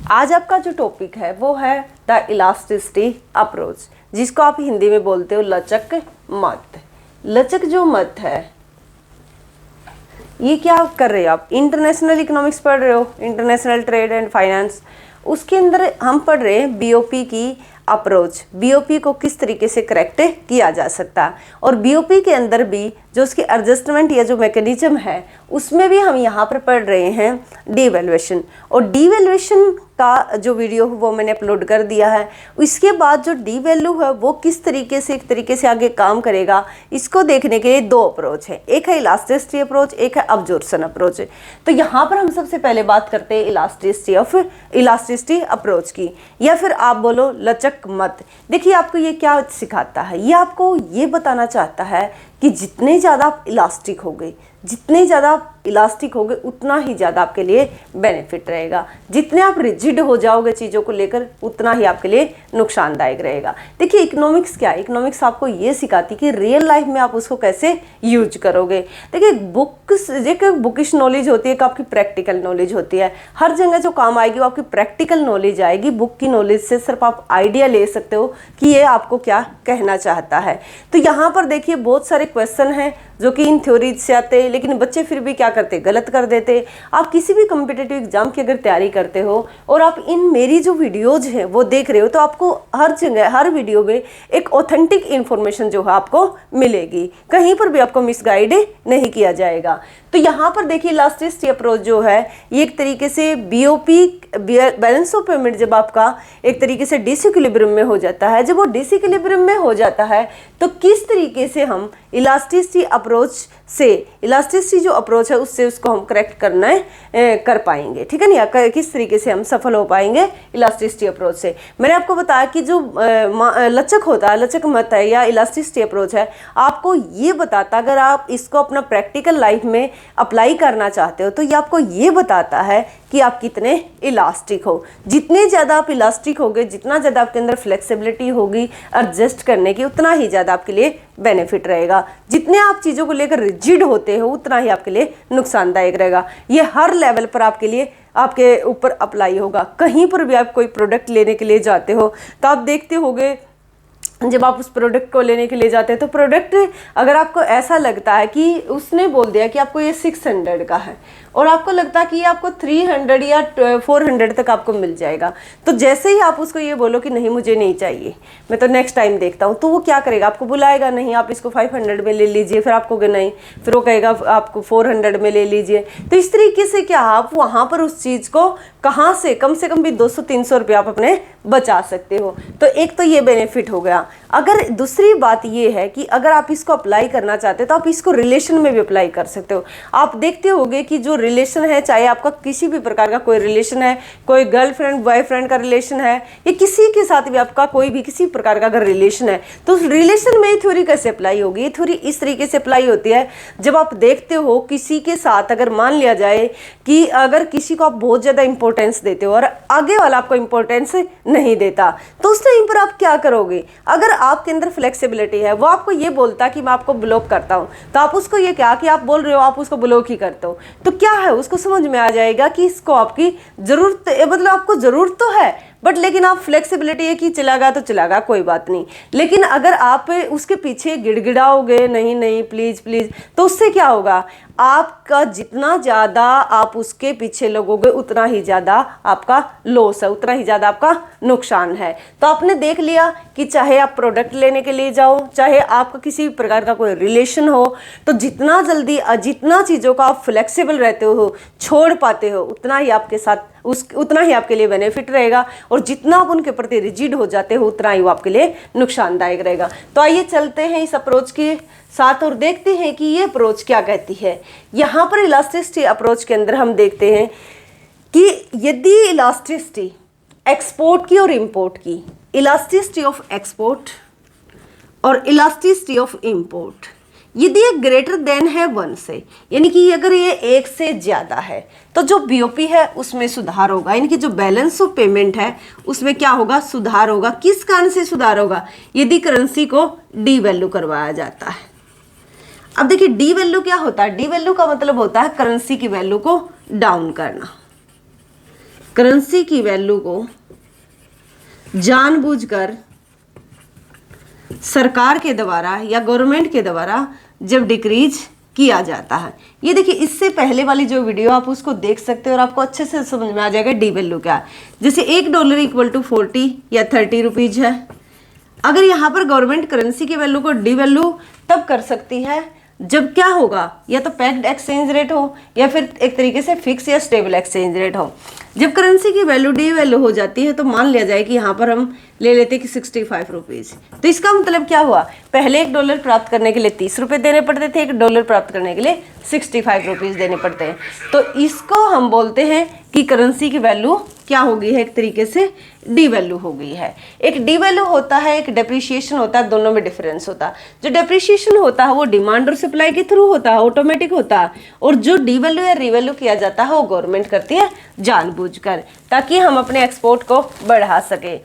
आज आपका जो टॉपिक है वो है द इलास्टिसिटी अप्रोच, जिसको आप हिंदी में बोलते हो लचक मत। लचक जो मत है ये क्या कर रहे हो आप? इंटरनेशनल इकोनॉमिक्स पढ़ रहे हो, इंटरनेशनल ट्रेड एंड फाइनेंस। उसके अंदर हम पढ़ रहे हैं बीओपी की अप्रोच, बीओपी को किस तरीके से करेक्ट किया जा सकता है। और बीओपी के अंदर भी जो उसकी एडजस्टमेंट या जो मैकेनिज्म है उसमें भी हम यहाँ पर पढ़ रहे हैं डीवैल्यूएशन। और डीवैल्यूएशन का जो वीडियो है वो मैंने अपलोड कर दिया है। इसके बाद जो डी वैल्यू है वो किस तरीके से एक तरीके से आगे काम करेगा, इसको देखने के लिए दो अप्रोच है, एक है इलास्टिसिटी अप्रोच, एक है अब्जॉर्प्शन अप्रोच। तो यहाँ पर हम सबसे पहले बात करते हैं इलास्टिसिटी अप्रोच की, या फिर आप बोलो लचक मत। देखिए आपको ये क्या सिखाता है, ये आपको ये बताना चाहता है कि जितने ज़्यादा आप इलास्टिक हो गए, जितने ज़्यादा आप इलास्टिक होगे उतना ही ज़्यादा आपके लिए बेनिफिट रहेगा। जितने आप रिजिड हो जाओगे चीज़ों को लेकर उतना ही आपके लिए नुकसानदायक रहेगा। देखिए इकोनॉमिक्स क्या है, इकोनॉमिक्स आपको ये सिखाती कि रियल लाइफ में आप उसको कैसे यूज करोगे। देखिए बुकिश नॉलेज होती है, एक आपकी प्रैक्टिकल नॉलेज होती है। हर जगह जो काम आएगी वो आपकी प्रैक्टिकल नॉलेज आएगी। बुक की नॉलेज से सिर्फ आप आइडिया ले सकते हो कि ये आपको क्या कहना चाहता है। तो यहाँ पर देखिए बहुत सारे क्वेश्चन हैं जो कि इन थ्योरी से आते हैं, लेकिन बच्चे फिर भी क्या करते, गलत कर देते। आप किसी भी कॉम्पिटिटिव एग्जाम की अगर तैयारी करते हो और आप इन मेरी जो वीडियोज हैं वो देख रहे हो, तो आपको हर जगह हर वीडियो में एक ऑथेंटिक इन्फॉर्मेशन जो है आपको मिलेगी, कहीं पर भी आपको मिसगाइड नहीं किया जाएगा। तो यहाँ पर देखिए इलास्टिसिटी अप्रोच जो है ये एक तरीके से बीओपी बैलेंस ऑफ पेमेंट जब आपका एक तरीके से डिसइक्विलिब्रियम में हो जाता है, जब वो डिसइक्विलिब्रियम में हो जाता है तो किस तरीके से हम इलास्टिसिटी अप्रोच से, इलास्टिसिटी जो अप्रोच है उससे उसको हम करेक्ट कर पाएंगे, ठीक है ना, या किस तरीके से हम सफल हो पाएंगे इलास्टिसिटी अप्रोच से। मैंने आपको बताया कि जो लचक होता है, लचक मत है या इलास्टिसिटी अप्रोच है, आपको ये बताता अगर आप इसको अपना प्रैक्टिकल लाइफ में अप्लाई करना चाहते हो तो ये आपको ये बताता है कि आप कितने इलास्टिक हो। जितने ज़्यादा आप इलास्टिक होगे, जितना ज़्यादा आपके अंदर फ्लेक्सिबिलिटी होगी एडजस्ट करने की, उतना ही ज़्यादा आपके लिए बेनिफिट रहेगा। जितने आप चीज़ों को लेकर रिजिड होते हो उतना ही आपके लिए नुकसानदायक रहेगा। ये हर लेवल पर आपके लिए आपके ऊपर अप्लाई होगा। कहीं पर भी आप कोई प्रोडक्ट लेने के लिए जाते हो तो आप देखते होगे जब आप उस प्रोडक्ट को लेने के लिए जाते हैं तो प्रोडक्ट अगर आपको ऐसा लगता है कि उसने बोल दिया कि आपको ये 600 का है और आपको लगता है कि ये आपको 300 या 400 तक आपको मिल जाएगा, तो जैसे ही आप उसको ये बोलो कि नहीं मुझे नहीं चाहिए, मैं तो नेक्स्ट टाइम देखता हूँ, तो वो क्या करेगा, आपको बुलाएगा नहीं, आप इसको 500 में ले लीजिए, फिर आपको नहीं, फिर वो कहेगा आपको 400 में ले लीजिए। तो इस तरीके से क्या आप वहाँ पर उस चीज़ को कहाँ से कम भी 200-300 रुपये आप अपने बचा सकते हो। तो एक तो ये बेनिफिट हो गया। अगर दूसरी बात ये है कि अगर आप इसको अप्लाई करना चाहते हो तो आप इसको रिलेशन में भी अप्लाई कर सकते हो। आप देखते होगे कि जो रिलेशन है, चाहे आपका किसी भी प्रकार का कोई रिलेशन है, कोई गर्लफ्रेंड बॉयफ्रेंड का रिलेशन है या किसी के साथ भी आपका कोई भी किसी प्रकार का अगर रिलेशन है, तो उस रिलेशन में ये थ्योरी कैसे अप्लाई होगी? ये थ्योरी इस तरीके से अप्लाई होती है जब आप देखते हो किसी के साथ अगर मान लिया जाए कि अगर किसी को आप बहुत ज़्यादा इंपॉर्टेंस देते हो और आगे वाला आपको इंपॉर्टेंस नहीं देता, तो उस टाइम पर आप क्या करोगे? अगर आपके अंदर फ्लेक्सिबिलिटी है, वो आपको ये बोलता कि मैं आपको ब्लॉक करता हूँ, तो आप उसको ये क्या कि आप बोल रहे हो आप उसको ब्लॉक ही करते हो, तो क्या है उसको समझ में आ जाएगा कि इसको आपकी ज़रूरत, मतलब आपको ज़रूरत तो है बट लेकिन आप फ्लेक्सिबिलिटी है कि चलागा तो चलागा कोई बात नहीं, लेकिन अगर आप उसके पीछे गिड़गिड़ाओगे नहीं नहीं प्लीज़ प्लीज़, तो उससे क्या होगा, आपका जितना ज़्यादा आप उसके पीछे लगोगे उतना ही ज़्यादा आपका लॉस है, उतना ही ज़्यादा आपका नुकसान है। तो आपने देख लिया कि चाहे आप प्रोडक्ट लेने के लिए जाओ, चाहे आपका किसी भी प्रकार का कोई रिलेशन हो, तो जितना जल्दी जितना चीज़ों का आप फ्लेक्सिबल रहते हो, छोड़ पाते हो, उतना ही आपके साथ उतना ही आपके लिए बेनिफिट रहेगा, और जितना आप उनके प्रति रिजिड हो जाते हो उतना ही वो आपके लिए नुकसानदायक रहेगा। तो आइए चलते हैं इस अप्रोच के साथ और देखते हैं कि ये अप्रोच क्या कहती है। यहाँ पर इलास्टिसिटी अप्रोच के अंदर हम देखते हैं कि यदि इलास्टिसिटी एक्सपोर्ट की और इंपोर्ट की, इलास्टिसिटी ऑफ एक्सपोर्ट और इलास्टिसिटी ऑफ इंपोर्ट, यदि ये ग्रेटर देन है 1 से, यानी कि अगर ये 1 से ज़्यादा है, तो जो बीओपी है उसमें सुधार होगा, यानी कि जो बैलेंस ऑफ पेमेंट है उसमें क्या होगा, सुधार होगा। किस कारण से सुधार होगा? यदि करेंसी को डी वैल्यू करवाया जाता है। अब देखिए डी वैल्यू क्या होता है? डी वैल्यू का मतलब होता है करेंसी की वैल्यू को डाउन करना। करेंसी की वैल्यू को जानबूझकर सरकार के द्वारा या गवर्नमेंट के द्वारा जब डिक्रीज किया जाता है। ये देखिए, इससे पहले वाली जो वीडियो आप उसको देख सकते हो और आपको अच्छे से समझ में आ जाएगा डी वैल्यू क्या है। जैसे $1 इक्वल टू 40 या 30 रुपीज है। अगर यहाँ पर गवर्नमेंट करेंसी की वैल्यू को डी वैल्यू तब कर सकती है जब क्या होगा, या तो पैक्ड एक्सचेंज रेट हो या फिर एक तरीके से फिक्स या स्टेबल एक्सचेंज रेट हो। जब करेंसी की वैल्यू डी वैल्यू हो जाती है तो मान लिया जाए कि यहाँ पर हम ले लेते कि 65 रुपीज़। तो इसका मतलब क्या हुआ, पहले $1 प्राप्त करने के लिए 30 रुपये देने पड़ते थे, $1 प्राप्त करने के लिए 65 रुपीज़ देने पड़ते हैं। तो इसको हम बोलते हैं कि करेंसी की वैल्यू क्या हो गई है, एक तरीके से डी वैल्यू हो गई है। एक डी वैल्यू होता है, एक डेप्रिसिएशन होता है, दोनों में डिफरेंस होता है। जो डेप्रिसिएशन होता है वो डिमांड और सप्लाई के थ्रू होता है, ऑटोमेटिक होता है, और जो डी वैल्यू या रीवैल्यू किया जाता है वो गवर्नमेंट करती है जानबूझकर, ताकि हम अपने एक्सपोर्ट को बढ़ा सके।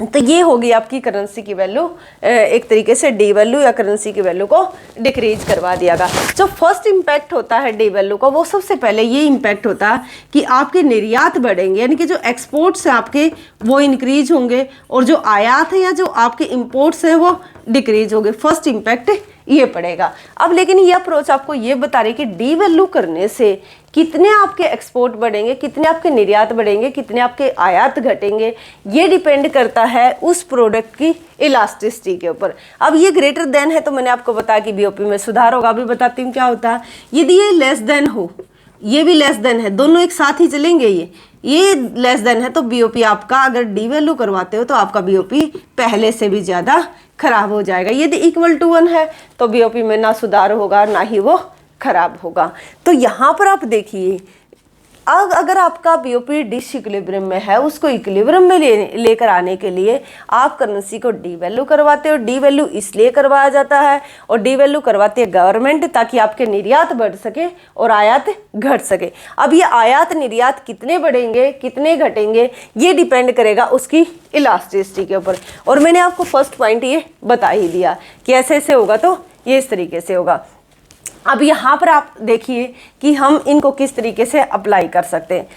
तो ये होगी आपकी करेंसी की वैल्यू, एक तरीके से डी वैल्यू या करेंसी की वैल्यू को डिक्रीज करवा दियागा। जो फर्स्ट इम्पैक्ट होता है डी वैल्यू का, वो सबसे पहले ये इम्पैक्ट होता है कि आपके निर्यात बढ़ेंगे, यानी कि जो एक्सपोर्ट्स हैं आपके वो इंक्रीज होंगे, और जो आयात है या जो आपके इम्पोर्ट्स हैं वो डिक्रीज होंगे। फर्स्ट इम्पैक्ट ये पड़ेगा। अब लेकिन ये अप्रोच आपको ये बता रही है कि डी वैल्यू करने से कितने आपके एक्सपोर्ट बढ़ेंगे, कितने आपके निर्यात बढ़ेंगे, कितने आपके आयात घटेंगे, ये डिपेंड करता है उस प्रोडक्ट की इलास्टिसिटी के ऊपर। अब ये ग्रेटर देन है तो मैंने आपको बताया कि बीओपी में सुधार होगा। अभी बताती हूँ क्या होता है। यदि ये लेस देन हो, ये भी लेस देन है, दोनों एक साथ ही चलेंगे। ये लेस देन है तो बीओपी आपका, अगर डी वैल्यू करवाते हो तो आपका बीओपी पहले से भी ज़्यादा खराब हो जाएगा। यदि इक्वल टू 1 है तो बीओपी में ना सुधार होगा ना ही वो खराब होगा। तो यहाँ पर आप देखिए, अगर आपका बीओपी डिसइक्विलिब्रियम में है, उसको इक्विलिब्रियम में लेकर आने के लिए आप करेंसी को डी वैल्यू करवाते हो। डी वैल्यू इसलिए करवाया जाता है और डी वैल्यू करवाती है गवर्नमेंट, ताकि आपके निर्यात बढ़ सके और आयात घट सके। अब ये आयात निर्यात कितने बढ़ेंगे कितने घटेंगे ये डिपेंड करेगा उसकी इलास्टिसिटी के ऊपर। और मैंने आपको फर्स्ट पॉइंट ये बता ही दिया कि ऐसे ऐसे होगा तो ये इस तरीके से होगा। अब यहाँ पर आप देखिए कि हम इनको किस तरीके से अप्लाई कर सकते हैं।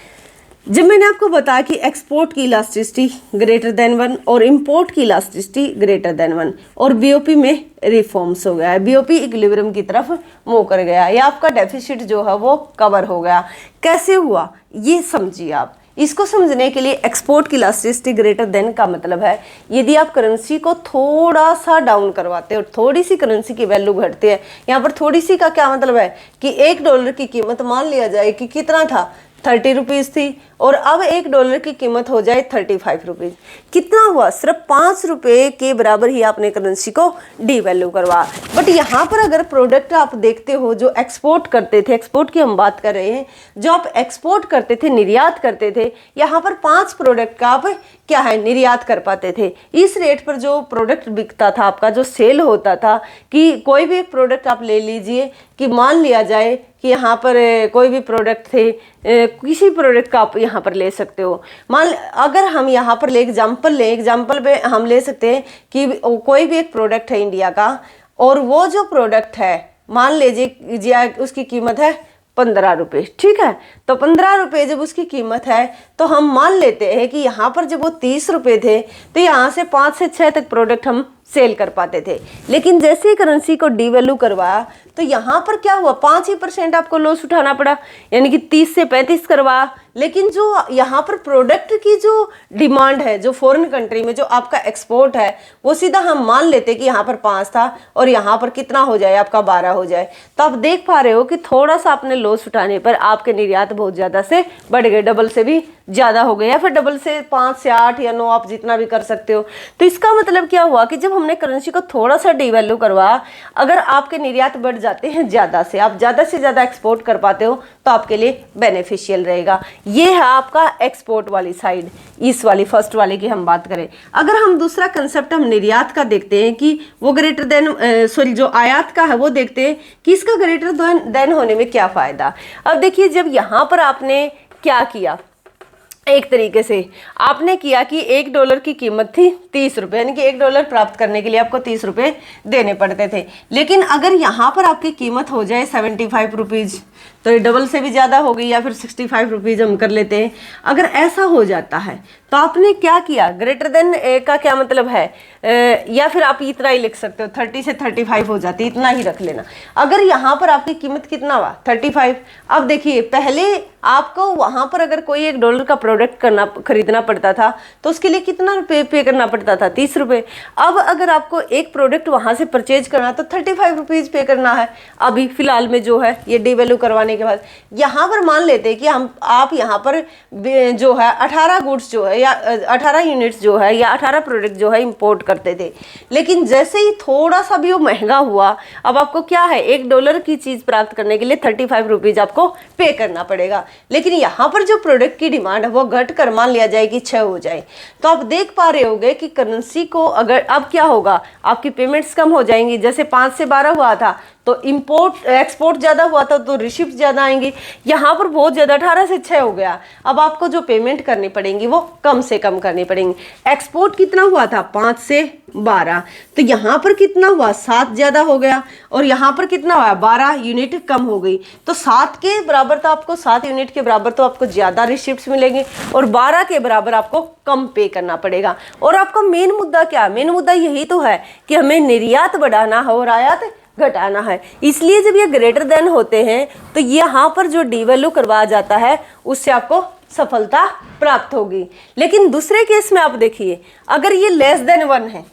जब मैंने आपको बताया कि एक्सपोर्ट की इलास्टिसिटी ग्रेटर देन 1 और इंपोर्ट की इलास्टिसिटी ग्रेटर देन 1 और बीओपी में रिफॉर्म्स हो गया है, बीओपी इक्विलिब्रियम की तरफ मूव कर गया, या आपका डेफिसिट जो है वो कवर हो गया। कैसे हुआ ये समझिए आप। इसको समझने के लिए एक्सपोर्ट की इलास्टिसिटी ग्रेटर देन का मतलब है यदि आप करेंसी को थोड़ा सा डाउन करवाते हो, थोड़ी सी करेंसी की वैल्यू घटती है। यहाँ पर थोड़ी सी का क्या मतलब है कि $1 की कीमत मान लिया जाए कि कितना था, 30 रुपीज़ थी, और अब $1 की कीमत हो जाए 35 रुपीज़। कितना हुआ, सिर्फ 5 रुपये के बराबर ही आपने करेंसी को डी वैल्यू करवा। बट यहाँ पर अगर प्रोडक्ट आप देखते हो जो एक्सपोर्ट करते थे, एक्सपोर्ट की हम बात कर रहे हैं, जो आप एक्सपोर्ट करते थे, निर्यात करते थे, यहाँ पर 5 प्रोडक्ट का आप क्या है निर्यात कर पाते थे। इस रेट पर जो प्रोडक्ट बिकता था आपका, जो सेल होता था, कि कोई भी एक प्रोडक्ट आप ले लीजिए कि मान लिया जाए कि यहाँ पर कोई भी प्रोडक्ट थे, किसी प्रोडक्ट का आप यहाँ पर ले सकते हो। मान अगर हम यहाँ पर एग्जाम्पल पे हम ले सकते हैं कि कोई भी एक प्रोडक्ट है इंडिया का, और वो जो प्रोडक्ट है मान लीजिए उसकी कीमत है 15 रुपये, ठीक है। तो 15 रुपये जब उसकी कीमत है तो हम मान लेते हैं कि यहाँ पर जब वो 30 रुपये थे तो यहाँ से 5 से 6 तक प्रोडक्ट हम सेल कर पाते थे। लेकिन जैसे ही करेंसी को डी वैल्यू करवाया तो यहाँ पर क्या हुआ, 5% आपको लॉस उठाना पड़ा, यानी कि 30 से 35 करवाया। लेकिन जो यहाँ पर प्रोडक्ट की जो डिमांड है, जो फॉरेन कंट्री में जो आपका एक्सपोर्ट है, वो सीधा हम मान लेते कि यहाँ पर 5 था और यहाँ पर कितना हो जाए आपका 12 हो जाए। तो आप देख पा रहे हो कि थोड़ा सा आपने लॉस उठाने पर आपके निर्यात बहुत ज़्यादा से बढ़ गए, डबल से भी ज़्यादा हो गए, या फिर डबल से 5 से 8 या 9 आप जितना भी कर सकते हो। तो इसका मतलब क्या हुआ कि जब हमने करेंसी को थोड़ा सा डी वैल्यू करवाया, अगर आपके निर्यात बढ़ जाते हैं ज़्यादा से, आप ज़्यादा से ज़्यादा एक्सपोर्ट कर पाते हो तो आपके लिए बेनिफिशियल रहेगा। ये है आपका एक्सपोर्ट वाली साइड, इस वाली फर्स्ट वाले की हम बात करें। अगर हम दूसरा कंसेप्ट हम निर्यात का देखते हैं कि वो ग्रेटर देन जो आयात का है वो देखते हैं कि इसका ग्रेटर देन होने में क्या फ़ायदा। अब देखिए, जब यहाँ पर आपने क्या किया, एक तरीके से आपने किया कि $1 की कीमत थी 30 रुपये, यानी कि $1 प्राप्त करने के लिए आपको 30 रुपये देने पड़ते थे। लेकिन अगर यहाँ पर आपकी कीमत हो जाए 75 रुपीज़, तो ये डबल से भी ज़्यादा हो गई, या फिर 65 रुपीज़ हम कर लेते हैं। अगर ऐसा हो जाता है तो आपने क्या किया, ग्रेटर देन का क्या मतलब है, या फिर आप इतना ही लिख सकते हो, 30 से 35 हो जाती है, इतना ही रख लेना। अगर यहाँ पर आपकी कीमत कितना हुआ, 35। अब देखिए पहले आपको वहाँ पर अगर कोई $1 का प्रोडक्ट खरीदना पड़ता था तो उसके लिए कितना रुपये पे करना पड़ता था, 30 रुपये। अब अगर आपको एक प्रोडक्ट वहाँ से परचेज करना तो 35 रुपीज़ पे करना है अभी फ़िलहाल में जो है, ये डीवैल्यू करवाने के बाद। यहाँ पर मान लेते हैं कि आप यहाँ पर जो है 18 गुड्स जो है, या 18 यूनिट्स जो है, या 18 प्रोडक्ट जो है इंपोर्ट करते थे। लेकिन जैसे ही थोड़ा सा भी वो महंगा हुआ, अब आपको क्या है, $1 की चीज़ प्राप्त करने के लिए 35 रुपीज़ आपको पे करना पड़ेगा। लेकिन यहाँ पर जो प्रोडक्ट की डिमांड है वो घट कर मान लिया जाए कि 6 हो जाए, तो आप देख पा रहे होंगे कि करेंसी को अगर अब क्या होगा, आपकी पेमेंट्स कम हो जाएंगी। जैसे 5 से 12 हुआ था तो इंपोर्ट एक्सपोर्ट ज़्यादा हुआ था तो रिसिप्ट ज़्यादा आएंगी। यहाँ पर बहुत ज़्यादा 18 से 6 हो गया, अब आपको जो पेमेंट करनी पड़ेंगी वो कम से कम करनी पड़ेंगी। एक्सपोर्ट कितना हुआ था, 5 से 12, तो यहाँ पर कितना हुआ, 7 ज़्यादा हो गया, और यहाँ पर कितना हुआ, 12 यूनिट कम हो गई। तो 7 के बराबर तो आपको 7 यूनिट के बराबर तो आपको ज़्यादा रिसिप्ट्स मिलेंगे, और 12 के बराबर आपको कम पे करना पड़ेगा। और आपका मेन मुद्दा क्या है, मेन मुद्दा यही तो है कि हमें निर्यात बढ़ाना है और आयात घटाना है। इसलिए जब ये ग्रेटर देन होते हैं तो यहाँ पर जो डीवैल्यू करवाया जाता है उससे आपको सफलता प्राप्त होगी। लेकिन दूसरे केस में आप देखिए, अगर ये लेस देन 1 है,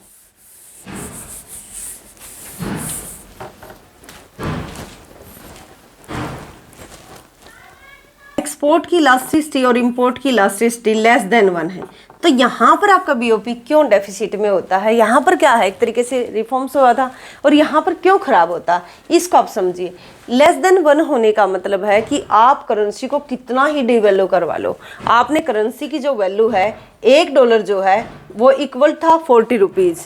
एक्सपोर्ट की इलास्टिसिटी और इंपोर्ट की इलास्टिसिटी लेस देन 1 है, तो यहाँ पर आपका बीओपी क्यों डेफिसिट में होता है, यहाँ पर क्या है, एक तरीके से रिफॉर्म्स हुआ था और यहाँ पर क्यों खराब होता है, इसको आप समझिए। लेस देन 1 होने का मतलब है कि आप करेंसी को कितना ही डीवैल्यू करवा लो, आपने करेंसी की जो वैल्यू है, $1 जो है वो इक्वल था 40 रुपीज़।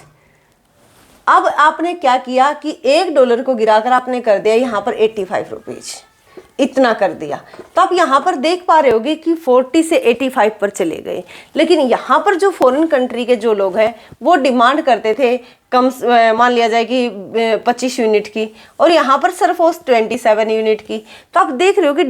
अब आपने क्या किया कि $1 को गिराकर आपने कर दिया यहाँ पर 85 रुपीज़, इतना कर दिया। तो आप यहाँ पर देख पा रहे होगे कि 40 से 85 पर चले गए। लेकिन यहाँ पर जो फॉरेन कंट्री के जो लोग हैं वो डिमांड करते थे कम, मान लिया जाए कि 25 यूनिट की, और यहाँ पर सिर्फ 27 यूनिट की। तो आप देख रहे हो कि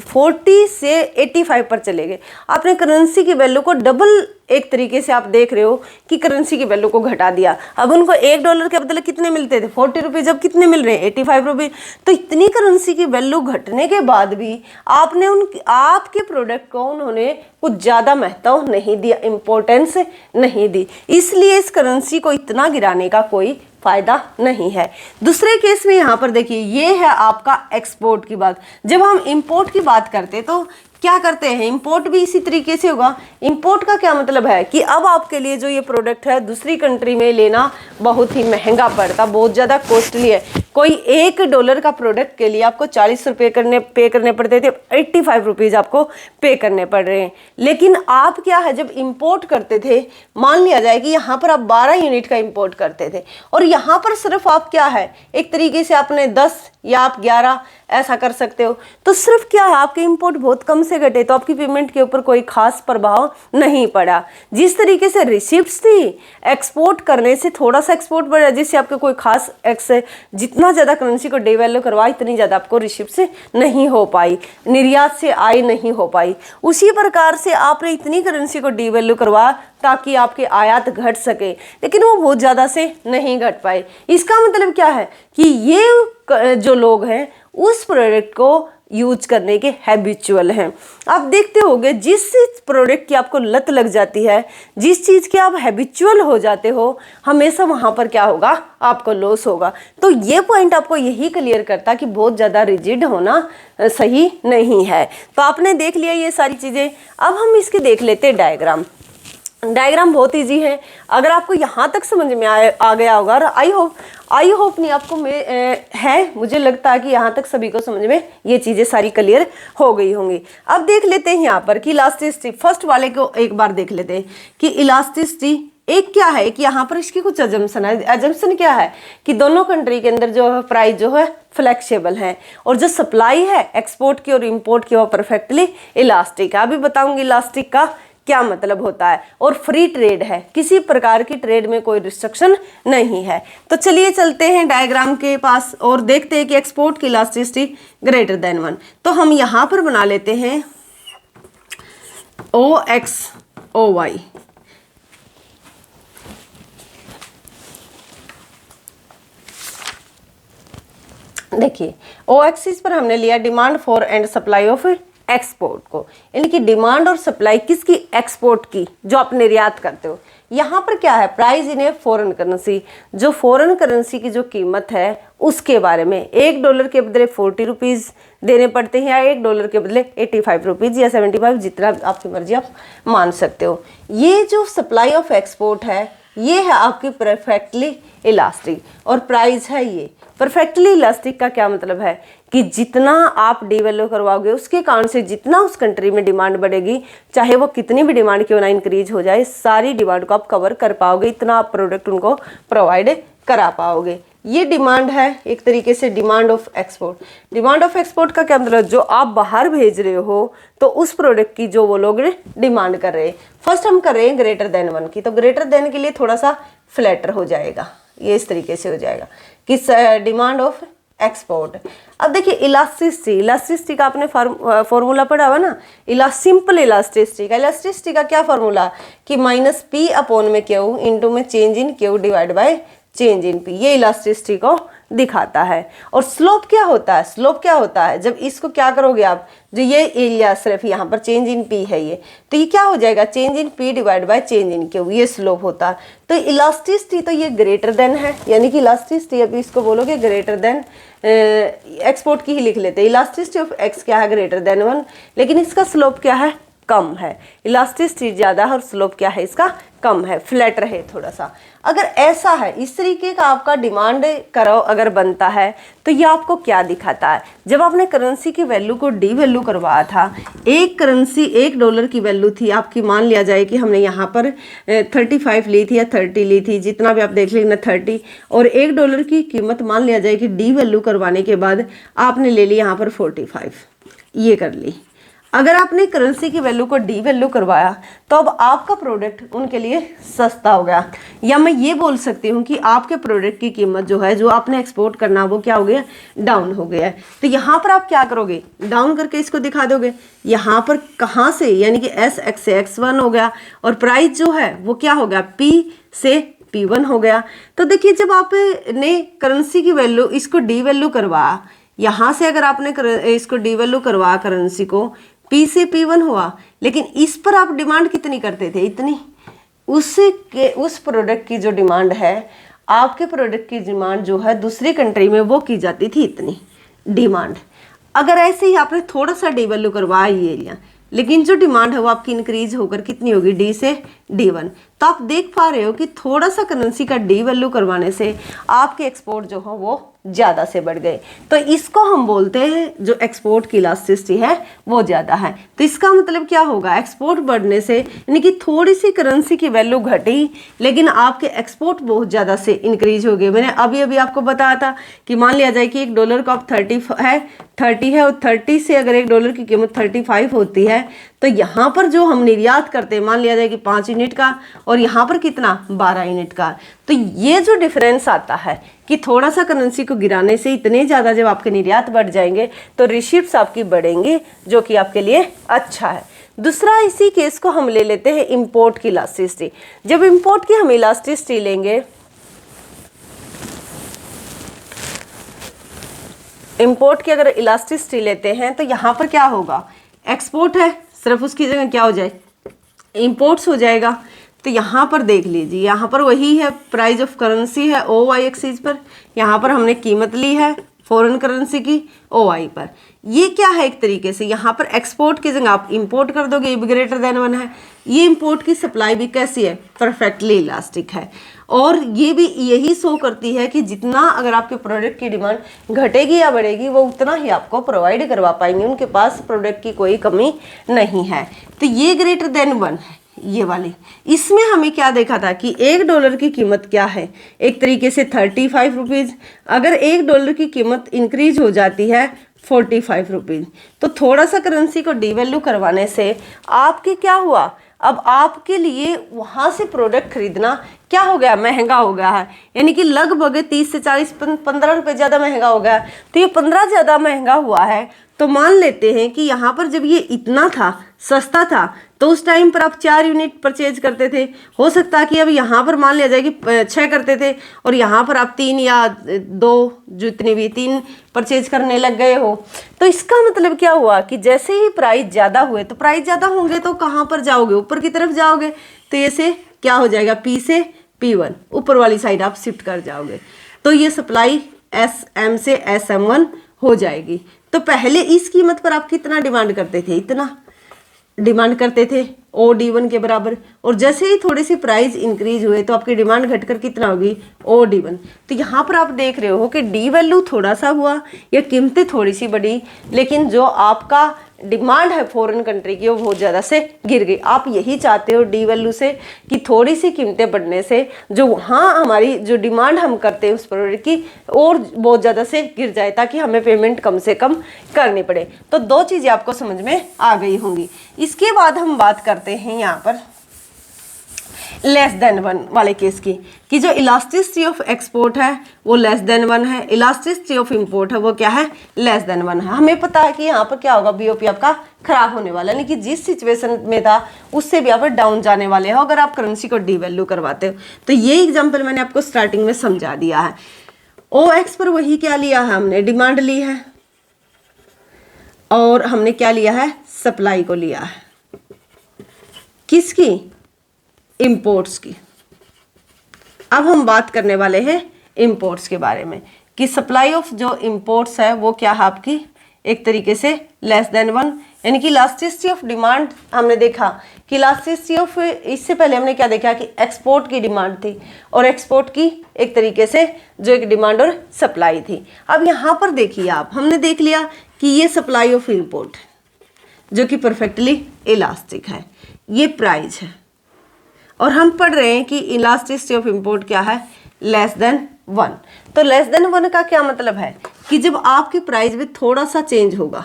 40 से 85 पर चले गए। आपने करेंसी की वैल्यू को डबल, एक तरीके से आप देख रहे हो कि करेंसी की वैल्यू को घटा दिया। अब उनको $1 के बदले कितने मिलते थे, 40 रुपीज़, अब कितने मिल रहे हैं, 85 रुपीज़। तो इतनी करेंसी की वैल्यू घटने के बाद भी आपने आपके प्रोडक्ट को उन्होंने कुछ ज़्यादा महत्व नहीं दिया, इम्पोर्टेंस नहीं दी, इसलिए इस करेंसी को इतना गिराने का कोई फायदा नहीं है। दूसरे केस में यहाँ पर देखिए, ये है आपका एक्सपोर्ट की बात। जब हम इंपोर्ट की बात करते तो क्या करते हैं, इंपोर्ट भी इसी तरीके से होगा। इंपोर्ट का क्या मतलब है कि अब आपके लिए जो ये प्रोडक्ट है दूसरी कंट्री में लेना बहुत ही महंगा पड़ता, बहुत ज़्यादा कॉस्टली है। कोई $1 का प्रोडक्ट के लिए आपको 40 रुपये पे करने पड़ते थे, 85 रुपीज़ आपको पे करने पड़ रहे हैं। लेकिन आप क्या है, जब इंपोर्ट करते थे, मान लिया जाए कि यहाँ पर आप 12 यूनिट का इंपोर्ट करते थे, और यहाँ पर सिर्फ आप क्या है, एक तरीके से आपने 10 या आप 11 ऐसा कर सकते हो। तो सिर्फ क्या है, आपके इंपोर्ट बहुत कम से घटे तो आपकी पेमेंट के ऊपर कोई खास प्रभाव नहीं पड़ा। जिस तरीके से रिसिप्ट्स थी, एक्सपोर्ट करने से थोड़ा सा एक्सपोर्ट बढ़ा, जिससे आपके कोई खास जितना ज़्यादा करेंसी को डिवैल्यू करवा, इतनी ज़्यादा आपको रिसिप्ट से नहीं हो पाई, निर्यात से आय नहीं हो पाई। उसी प्रकार से आपने इतनी करेंसी को डिवैल्यू करवा ताकि आपके आयात घट सके, लेकिन वो बहुत ज़्यादा से नहीं घट पाए। इसका मतलब क्या है कि ये जो लोग हैं उस प्रोडक्ट को यूज करने के हैबिचुअल हैं। आप देखते होंगे जिस प्रोडक्ट की आपको लत लग जाती है, जिस चीज़ के आप हैबिचुअल हो जाते हो, हमेशा वहाँ पर क्या होगा, आपको लॉस होगा। तो ये पॉइंट आपको यही क्लियर करता कि बहुत ज़्यादा रिजिड होना सही नहीं है। तो आपने देख लिया ये सारी चीज़ें। अब हम इसके देख लेते हैं डायग्राम। डायग्राम बहुत इजी है, अगर आपको यहाँ तक समझ में आ गया होगा, और आई होप नहीं आपको है, मुझे लगता है कि यहाँ तक सभी को समझ में ये चीज़ें सारी क्लियर हो गई होंगी। अब देख लेते हैं यहाँ पर कि इलास्टिसिटी, फर्स्ट वाले को एक बार देख लेते हैं कि इलास्टिसिटी एक क्या है, कि यहाँ पर इसकी कुछ एजम्पशन है। एजम्पशन क्या है कि दोनों कंट्री के अंदर जो है प्राइस जो है फ्लेक्सिबल है, और जो सप्लाई है एक्सपोर्ट की और इंपोर्ट की वो परफेक्टली इलास्टिक है। अभी बताऊंगी इलास्टिक का क्या मतलब होता है, और फ्री ट्रेड है, किसी प्रकार की ट्रेड में कोई रिस्ट्रिक्शन नहीं है। तो चलिए चलते हैं डायग्राम के पास और देखते हैं कि एक्सपोर्ट की इलास्टिसिटी ग्रेटर देन 1। तो हम यहाँ पर बना लेते हैं OXOY। देखिए ओ एक्सिस पर हमने लिया demand for and supply of export को, यानी कि डिमांड और सप्लाई किसकी, एक्सपोर्ट की, जो आप निर्यात करते हो। यहाँ पर क्या है, price in a foreign currency, जो फॉरेन करेंसी की जो कीमत है उसके बारे में। $1 के बदले 40 रुपीज़ देने पड़ते हैं, या $1 के बदले 85 रुपीज़ या 75, जितना आपकी मर्जी आप मान सकते हो। ये जो सप्लाई ऑफ एक्सपोर्ट है ये है आपकी परफेक्टली इलास्टिक, और प्राइस है ये। परफेक्टली इलास्टिक का क्या मतलब है कि जितना आप डिवेल्यू करवाओगे उसके कारण से जितना उस कंट्री में डिमांड बढ़ेगी, चाहे वो कितनी भी डिमांड क्यों ना इंक्रीज हो जाए, सारी डिमांड को आप कवर कर पाओगे, इतना आप प्रोडक्ट उनको प्रोवाइड करा पाओगे। ये डिमांड है एक तरीके से demand of export. Demand of export का क्या मतलब, जो आप बाहर भेज रहे हो तो उस प्रोडक्ट की जो वो लोग डिमांड कर रहे हैं। फर्स्ट हम कर रहे हैं ग्रेटर देन 1 की, तो ग्रेटर देन के लिए थोड़ा सा फ्लैटर हो जाएगा, ये इस तरीके से हो जाएगा कि डिमांड ऑफ एक्सपोर्ट। अब देखिए इलास्टिसिटी का आपने फॉर्मूला पढ़ा हुआ ना, सिंपल इलास्टिसिटी का क्या फॉर्मूला कि -P में Q इंटू में change in Q divide by change in P, ये इलास्टिसिटी को दिखाता है। और स्लोप क्या होता है, जब इसको क्या करोगे आप, जो ये एरिया सिर्फ यहाँ पर चेंज इन P है ये, तो ये क्या हो जाएगा, change in P divide by change in Q, ये स्लोप होता है। तो इलास्टिसिटी तो ये ग्रेटर देन है, यानी कि इलास्टिसिटी अभी इसको बोलोगे ग्रेटर देन, एक्सपोर्ट की ही लिख लेते हैं। इलास्टिसिटी ऑफ एक्स क्या है, ग्रेटर देन 1, लेकिन इसका स्लोप क्या है, कम है। इलास्टिसिटी ज़्यादा है और स्लोप क्या है इसका, कम है, फ्लैट रहे थोड़ा सा। अगर ऐसा है, इस तरीके का आपका डिमांड करो अगर बनता है, तो ये आपको क्या दिखाता है, जब आपने करेंसी की वैल्यू को डी वैल्यू करवाया था, एक करेंसी $1 की वैल्यू थी आपकी, मान लिया जाए कि हमने यहाँ पर 35 ली थी या 30 ली थी, जितना भी आप देख लेना 30, और $1 की कीमत मान लिया जाए कि डी वैल्यू करवाने के बाद आपने ले ली यहाँ पर 45, ये कर ली। अगर आपने करेंसी की वैल्यू को डी वैल्यू करवाया तो अब आपका प्रोडक्ट उनके लिए सस्ता हो गया, या मैं ये बोल सकती हूँ कि आपके प्रोडक्ट की कीमत जो है, जो आपने एक्सपोर्ट करना, वो क्या हो गया, डाउन हो गया है। तो यहाँ पर आप क्या करोगे, डाउन करके इसको दिखा दोगे। यहाँ पर कहाँ से, यानी कि SX से X1 हो गया, और प्राइस जो है वो क्या हो गया, P से P1 हो गया। तो देखिए जब आपने करेंसी की वैल्यू इसको डी वैल्यू करवाया, यहाँ से अगर आपने इसको डी वैल्यू करवाया करेंसी को, P से P1 हुआ, लेकिन इस पर आप डिमांड कितनी करते थे, इतनी। उस प्रोडक्ट की जो डिमांड है, आपके प्रोडक्ट की डिमांड जो है दूसरी कंट्री में वो की जाती थी इतनी डिमांड। अगर ऐसे ही आपने थोड़ा सा डी वैल्यू करवाया ये एरिया, लेकिन जो डिमांड है वो आपकी इंक्रीज होकर कितनी होगी, D से D1। तो आप देख पा रहे हो कि थोड़ा सा करेंसी का डी वैल्यू करवाने से आपके एक्सपोर्ट जो है वो ज़्यादा से बढ़ गए। तो इसको हम बोलते हैं जो एक्सपोर्ट की इलास्टिसिटी है वो ज़्यादा है। तो इसका मतलब क्या होगा, एक्सपोर्ट बढ़ने से, यानी कि थोड़ी सी करेंसी की वैल्यू घटी लेकिन आपके एक्सपोर्ट बहुत ज़्यादा से इंक्रीज हो गए। मैंने अभी आपको बताया था कि मान लिया जाए कि $1 का अब 30 है, और 30 से अगर $1 की कीमत 35 होती है, तो यहाँ पर जो हम निर्यात करते हैं, मान लिया जाए कि 5 यूनिट का, और यहाँ पर कितना, 12 यूनिट का। तो ये जो डिफरेंस आता है कि थोड़ा सा करेंसी को गिराने से इतने ज़्यादा जब आपके निर्यात बढ़ जाएंगे तो रिसिप्ट्स आपकी बढ़ेंगी, जो कि आपके लिए अच्छा है। दूसरा इसी केस को हम ले लेते हैं इंपोर्ट की इलास्टिसिटी। जब इंपोर्ट की हम इलास्टिसिटी लेंगे, इंपोर्ट की अगर इलास्टिसिटी लेते हैं, तो यहाँ पर क्या होगा, एक्सपोर्ट है सिर्फ, उसकी जगह क्या हो जाए, इंपोर्ट्स हो जाएगा। तो यहाँ पर देख लीजिए, यहाँ पर वही है, प्राइस ऑफ करेंसी है OY एक्सिस पर, यहाँ पर हमने कीमत ली है फॉरेन करेंसी की OI पर। ये क्या है, एक तरीके से यहाँ पर एक्सपोर्ट की जगह आप इंपोर्ट कर दोगे, ये भी ग्रेटर देन 1 है। ये इंपोर्ट की सप्लाई भी कैसी है, परफेक्टली इलास्टिक है, और ये भी यही शो करती है कि जितना अगर आपके प्रोडक्ट की डिमांड घटेगी या बढ़ेगी, वो उतना ही आपको प्रोवाइड करवा पाएंगे, उनके पास प्रोडक्ट की कोई कमी नहीं है। तो ये ग्रेटर देन 1 है, ये वाली। इसमें हमें क्या देखा था कि $1 की कीमत क्या है, एक तरीके से 35 रुपीज़। अगर $1 की कीमत इंक्रीज हो जाती है 45 रुपीज़, तो थोड़ा सा करेंसी को डी वैल्यू करवाने से आपके क्या हुआ, अब आपके लिए वहाँ से प्रोडक्ट खरीदना क्या हो गया, महंगा हो गया है, यानी कि लगभग 30 से 40 15 रुपये ज़्यादा महंगा हो गया है। तो ये 15 ज़्यादा महंगा हुआ है, तो मान लेते हैं कि यहाँ पर जब ये इतना था, सस्ता था, तो उस टाइम पर आप 4 यूनिट परचेज करते थे। हो सकता है कि अब यहाँ पर मान लिया जाए कि 6 करते थे और यहाँ पर आप 3 या 2 जितने भी 3 परचेज करने लग गए हो। तो इसका मतलब क्या हुआ कि जैसे ही प्राइस ज़्यादा हुए, तो प्राइस ज़्यादा होंगे तो कहाँ पर जाओगे, ऊपर की तरफ जाओगे। तो ये से क्या हो जाएगा, P से P1 ऊपर वाली साइड आप शिफ्ट कर जाओगे, तो ये सप्लाई SM से SM1 हो जाएगी। तो पहले इस कीमत पर आप कितना डिमांड करते थे, इतना डिमांड करते थे OD1 के बराबर, और जैसे ही थोड़ी सी प्राइस इंक्रीज हुए तो आपकी डिमांड घटकर कितना होगी, OD1। तो यहाँ पर आप देख रहे हो कि डी वैल्यू थोड़ा सा हुआ या कीमतें थोड़ी सी बढ़ी, लेकिन जो आपका डिमांड है फॉरेन कंट्री की वो बहुत ज़्यादा से गिर गई। आप यही चाहते हो डी वैल्यू से कि थोड़ी सी कीमतें बढ़ने से जो वहाँ हमारी जो डिमांड हम करते हैं उस प्रोडक्ट की और बहुत ज़्यादा से गिर जाए, ताकि हमें पेमेंट कम से कम करनी पड़े। तो 2 चीज़ें आपको समझ में आ गई होंगी। इसके बाद हम बात करते हैं यहाँ पर लेस देन 1 वाले केस की, कि जो इलास्टिसिटी ऑफ एक्सपोर्ट है वो लेस देन 1 है, इलास्टिसिटी ऑफ इंपोर्ट है वो क्या है, लेस देन 1 है। हमें पता है कि यहाँ पर क्या होगा, बीओपी आपका खराब होने वाला है, यानी कि जिस सिचुएशन में था उससे भी आप डाउन जाने वाले हो अगर आप करेंसी को डीवैल्यू करवाते हो। तो ये एग्जाम्पल मैंने आपको स्टार्टिंग में समझा दिया है। OX पर वही क्या लिया है, हमने डिमांड ली है और हमने क्या लिया है, सप्लाई को लिया है, किसकी, इंपोर्ट्स की। अब हम बात करने वाले हैं इंपोर्ट्स के बारे में, कि सप्लाई ऑफ जो इंपोर्ट्स है वो क्या है आपकी एक तरीके से लेस देन 1, यानी कि इलास्टिसिटी ऑफ डिमांड हमने देखा कि इलास्टिसिटी ऑफ, इससे पहले हमने क्या देखा कि एक्सपोर्ट की डिमांड थी और एक्सपोर्ट की एक तरीके से जो एक डिमांड और सप्लाई थी। अब यहाँ पर देखिए आप, हमने देख लिया कि ये सप्लाई ऑफ इंपोर्ट जो कि परफेक्टली इलास्टिक है, ये प्राइस है, और हम पढ़ रहे हैं कि इलास्टिसिटी ऑफ इंपोर्ट क्या है, लेस देन 1। तो लेस देन 1 का क्या मतलब है कि जब आपकी प्राइस में थोड़ा सा चेंज होगा,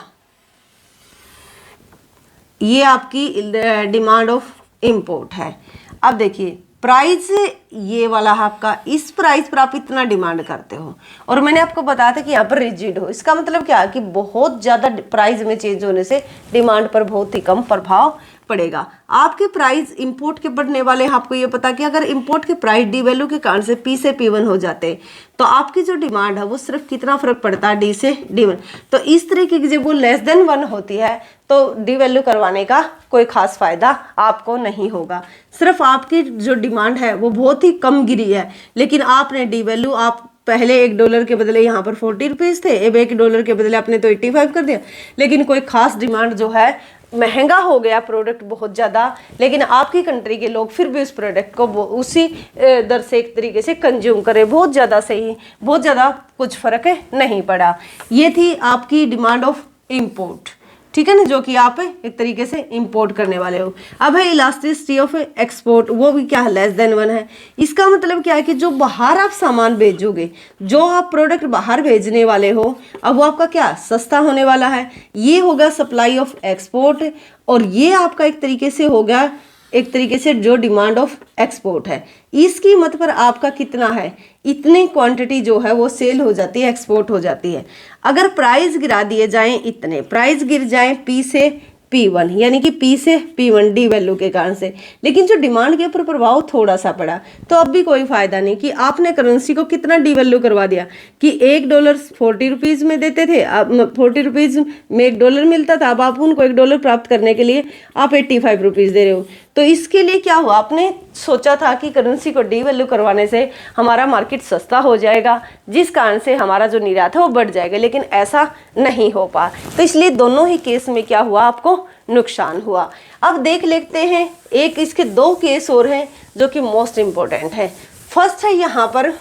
ये आपकी डिमांड ऑफ इंपोर्ट है। अब देखिए प्राइस ये वाला है आपका, इस प्राइस पर आप इतना डिमांड करते हो और मैंने आपको बताया था कि यहाँ पर रिजिड हो। इसका मतलब क्या है कि बहुत ज़्यादा प्राइस में चेंज होने से डिमांड पर बहुत ही कम प्रभाव पड़ेगा। आपके प्राइस इंपोर्ट के बढ़ने वाले, आपको ये पता कि अगर इंपोर्ट के प्राइस डी वैल्यू के कारण से P से P1 हो जाते तो आपकी जो डिमांड है वो सिर्फ कितना फर्क पड़ता है, D से D1। तो इस तरीके की जब वो लेस देन 1 होती है तो डी वैल्यू करवाने का कोई खास फायदा आपको नहीं होगा। सिर्फ आपकी जो डिमांड है वो बहुत ही कम गिरी है, लेकिन आपने डी वैल्यू, आप पहले $1 के बदले यहाँ पर 40 रुपीज़ थे, अब $1 के बदले आपने तो 85 कर दिया, लेकिन कोई खास डिमांड जो है, महंगा हो गया प्रोडक्ट बहुत ज़्यादा, लेकिन आपकी कंट्री के लोग फिर भी उस प्रोडक्ट को उसी दर से एक तरीके से कंज्यूम करें, बहुत ज़्यादा सही, बहुत ज़्यादा कुछ फ़र्क नहीं पड़ा। ये थी आपकी डिमांड ऑफ इम्पोर्ट, ठीक है ना, जो कि आप एक तरीके से इंपोर्ट करने वाले हो। अब है इलास्टिसिटी ऑफ एक्सपोर्ट, वो भी क्या है, लेस देन 1 है। इसका मतलब क्या है कि जो बाहर आप सामान भेजोगे, जो आप प्रोडक्ट बाहर भेजने वाले हो, अब वो आपका क्या सस्ता होने वाला है। ये होगा सप्लाई ऑफ एक्सपोर्ट, और ये आपका एक तरीके से होगा एक तरीके से जो डिमांड ऑफ एक्सपोर्ट है। इस कीमत पर आपका कितना है, इतनी क्वांटिटी जो है वो सेल हो जाती है, एक्सपोर्ट हो जाती है। अगर प्राइस गिरा दिए जाएं, इतने प्राइस गिर जाएं P से P1, यानी कि P से P1 डी वैल्यू के कारण से, लेकिन जो डिमांड के ऊपर प्रभाव थोड़ा सा पड़ा, तो अब भी कोई फायदा नहीं कि आपने करेंसी को कितना डी वैल्यू करवा दिया कि $1 40 रुपीज़ में देते थे, अब 40 रुपीज़ में $1 मिलता था, अब आप उनको $1 प्राप्त करने के लिए आप 85 रुपीज़ दे रहे हो। तो इसके लिए क्या हुआ, आपने सोचा था कि करेंसी को डी वैल्यू करवाने से हमारा मार्केट सस्ता हो जाएगा, जिस कारण से हमारा जो निर्यात है वो बढ़ जाएगा, लेकिन ऐसा नहीं हो पा। तो इसलिए दोनों ही केस में क्या हुआ, आपको नुकसान हुआ। अब देख लेते हैं, एक इसके 2 केस और हैं जो कि मोस्ट इम्पोर्टेंट है। फर्स्ट है यहाँ पर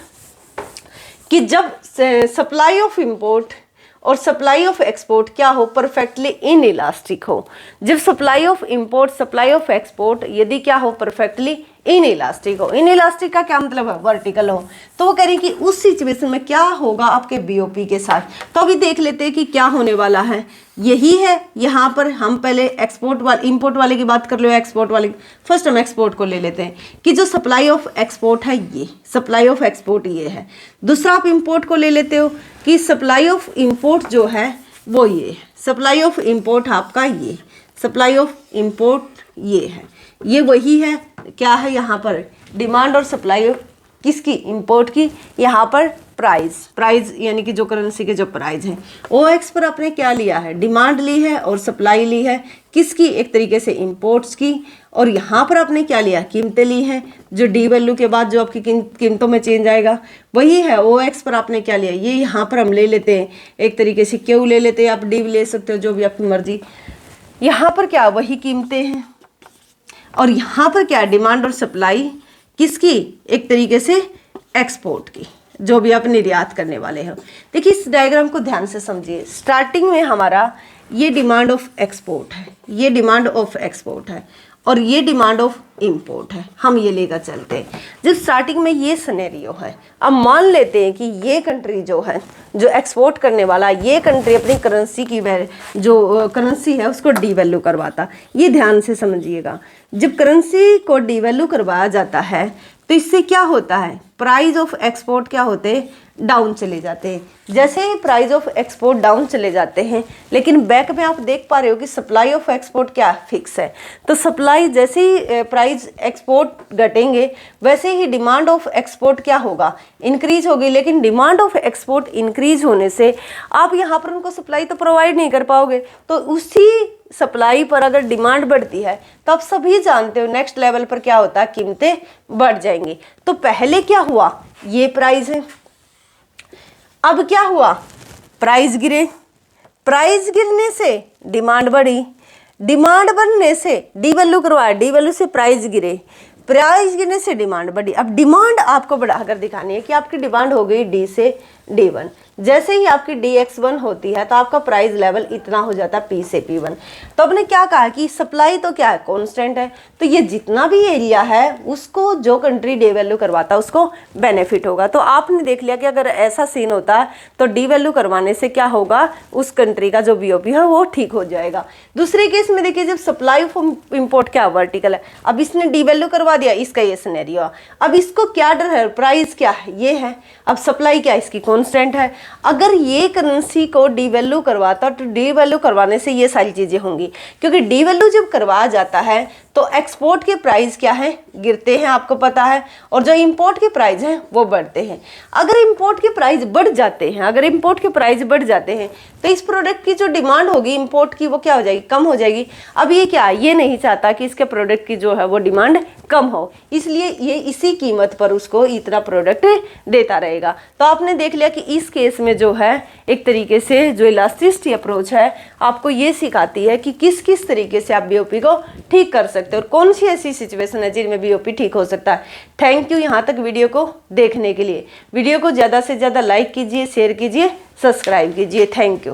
कि जब सप्लाई ऑफ इंपोर्ट और सप्लाई ऑफ एक्सपोर्ट क्या हो, परफेक्टली इनइलास्टिक हो। जब supply of import, supply of export यदि क्या हो, परफेक्टली इनइलास्टिक हो। इनइलास्टिक का क्या मतलब है, वर्टिकल हो। तो वो कह रही कि उस सिचुएशन में क्या होगा आपके बीओपी के साथ। तो अभी देख लेते हैं कि क्या होने वाला है। यही है, यहाँ पर हम पहले एक्सपोर्ट वाले इंपोर्ट वाले की बात कर लो, एक्सपोर्ट वाले। फर्स्ट हम एक्सपोर्ट को ले लेते हैं कि जो सप्लाई ऑफ एक्सपोर्ट है, ये सप्लाई ऑफ एक्सपोर्ट ये है। दूसरा आप इंपोर्ट को ले लेते हो कि सप्लाई ऑफ इंपोर्ट जो है वो ये है। सप्लाई ऑफ इंपोर्ट आपका ये, सप्लाई ऑफ इंपोर्ट ये है, ये वही है। क्या है यहाँ पर, डिमांड और सप्लाई किसकी, इंपोर्ट की। यहाँ पर प्राइस यानी कि जो करेंसी के जो प्राइस हैं, OX पर आपने क्या लिया है, डिमांड ली है और सप्लाई ली है किसकी, एक तरीके से इंपोर्ट्स की। और यहाँ पर आपने क्या लिया, कीमतें ली हैं, जो डी वैल्यू के बाद जो आपकी कीमतों में चेंज आएगा वही है। OX पर आपने क्या लिया, ये यहाँ पर हम ले लेते हैं एक तरीके से Q ले लेते हैं, आप D ले सकते हो, जो भी आपकी मर्जी। यहाँ पर क्या, वही कीमतें हैं। और यहाँ पर क्या, डिमांड और सप्लाई किसकी, एक तरीके से एक्सपोर्ट की, जो भी आप निर्यात करने वाले हो। देखिए इस डायग्राम को ध्यान से समझिए। स्टार्टिंग में हमारा ये डिमांड ऑफ एक्सपोर्ट है, ये डिमांड ऑफ एक्सपोर्ट है और ये डिमांड ऑफ इंपोर्ट है। हम ये लेकर चलते हैं। जब स्टार्टिंग में ये सिनेरियो है, अब मान लेते हैं कि ये कंट्री जो है, जो एक्सपोर्ट करने वाला, ये कंट्री अपनी करेंसी की जो करेंसी है उसको डीवैल्यू करवाता। ये ध्यान से समझिएगा, जब करेंसी को डीवैल्यू करवाया जाता है तो इससे क्या होता है, प्राइस ऑफ एक्सपोर्ट क्या होते हैं, डाउन चले जाते हैं। जैसे ही प्राइस ऑफ एक्सपोर्ट डाउन चले जाते हैं, लेकिन बैक में आप देख पा रहे हो कि सप्लाई ऑफ एक्सपोर्ट क्या फिक्स है। तो सप्लाई जैसे ही प्राइस एक्सपोर्ट घटेंगे वैसे ही डिमांड ऑफ एक्सपोर्ट क्या होगा, इंक्रीज होगी। लेकिन डिमांड ऑफ एक्सपोर्ट इंक्रीज होने से आप यहाँ पर उनको सप्लाई तो प्रोवाइड नहीं कर पाओगे। तो उसी सप्लाई पर अगर डिमांड बढ़ती है तो आप सभी जानते हो नेक्स्ट लेवल पर क्या होता है, कीमतें बढ़ जाएंगी। तो पहले क्या हुआ, ये प्राइस है, अब क्या हुआ, प्राइस गिरे, प्राइस गिरने से डिमांड बढ़ी, डिमांड बढ़ने से डी वैल्यू करवाया, डी वैल्यू से प्राइस गिरे, प्राइस गिरने से डिमांड बढ़ी। अब डिमांड आपको बढ़ाकर दिखानी है कि आपकी डिमांड हो गई D से D1। जैसे ही आपकी DX1 होती है तो आपका प्राइस लेवल इतना हो जाता है P से P1। तो आपने क्या कहा कि सप्लाई तो क्या है, कांस्टेंट है। तो ये जितना भी एरिया है उसको जो कंट्री डी वैल्यू करवाता है उसको बेनिफिट होगा। तो आपने देख लिया कि अगर ऐसा सीन होता है तो डी वैल्यू करवाने से क्या होगा, उस कंट्री का जो BOP है वो ठीक हो जाएगा। दूसरे केस में देखिए, जब सप्लाई ऑफ इम्पोर्ट क्या वर्टिकल है, अब इसने डी वैल्यू करवा दिया, इसका ये सिनेरियो। अब इसको क्या डर है, प्राइस क्या है, ये है। अब सप्लाई क्या, इसकी कांस्टेंट है। अगर ये करेंसी को डी वैल्यू करवाता तो डी वैल्यू करवाने से ये सारी चीजें होंगी, क्योंकि डी वैल्यू जब करवाया जाता है तो एक्सपोर्ट के प्राइस क्या है, गिरते हैं, आपको पता है, और जो इंपोर्ट के प्राइस हैं वो बढ़ते हैं। अगर इंपोर्ट के प्राइस बढ़ जाते हैं, अगर इंपोर्ट के प्राइस बढ़ जाते हैं तो इस प्रोडक्ट की जो डिमांड होगी इंपोर्ट की वो क्या हो जाएगी, कम हो जाएगी। अब ये क्या, ये नहीं चाहता कि इसके प्रोडक्ट की जो है वो डिमांड कम हो, इसलिए ये इसी कीमत पर उसको इतना प्रोडक्ट देता रहेगा। तो आपने देख लिया कि इस केस में जो है एक तरीके से जो इलास्टिसिटी अप्रोच है आपको ये सिखाती है कि किस किस तरीके से आप BOP को ठीक कर सकते हो और कौन सी ऐसी सिचुएशन है जिनमें BOP ठीक हो सकता है। थैंक यू यहाँ तक वीडियो को देखने के लिए। वीडियो को ज़्यादा से ज़्यादा लाइक कीजिए, शेयर कीजिए, सब्सक्राइब कीजिए। Thank you.